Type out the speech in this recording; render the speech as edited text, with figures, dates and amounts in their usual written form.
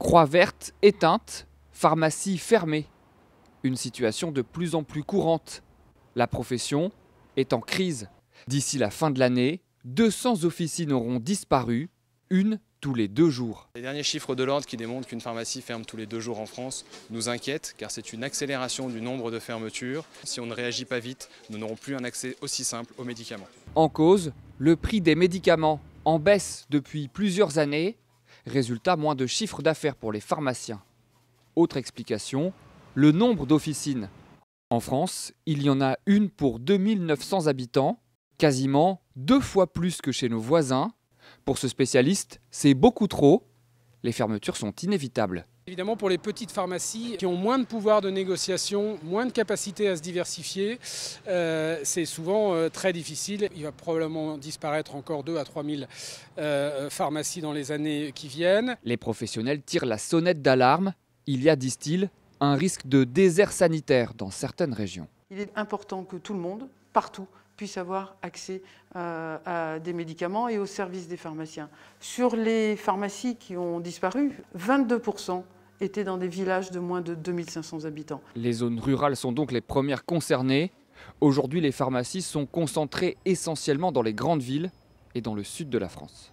Croix verte éteinte, pharmacie fermée. Une situation de plus en plus courante. La profession est en crise. D'ici la fin de l'année, 200 officines auront disparu, une tous les 2 jours. Les derniers chiffres de l'ordre qui démontrent qu'une pharmacie ferme tous les 2 jours en France nous inquiètent car c'est une accélération du nombre de fermetures. Si on ne réagit pas vite, nous n'aurons plus un accès aussi simple aux médicaments. En cause, le prix des médicaments en baisse depuis plusieurs années. Résultat, moins de chiffre d'affaires pour les pharmaciens. Autre explication, le nombre d'officines. En France, il y en a une pour 2900 habitants, quasiment 2 fois plus que chez nos voisins. Pour ce spécialiste, c'est beaucoup trop. Les fermetures sont inévitables. Évidemment, pour les petites pharmacies qui ont moins de pouvoir de négociation, moins de capacité à se diversifier, c'est souvent très difficile. Il va probablement disparaître encore 2 à 3 000 pharmacies dans les années qui viennent. Les professionnels tirent la sonnette d'alarme. Il y a, disent-ils, un risque de désert sanitaire dans certaines régions. Il est important que tout le monde, partout, puisse avoir accès à des médicaments et aux services des pharmaciens. Sur les pharmacies qui ont disparu, 22% étaient dans des villages de moins de 2500 habitants. Les zones rurales sont donc les premières concernées. Aujourd'hui, les pharmacies sont concentrées essentiellement dans les grandes villes et dans le sud de la France.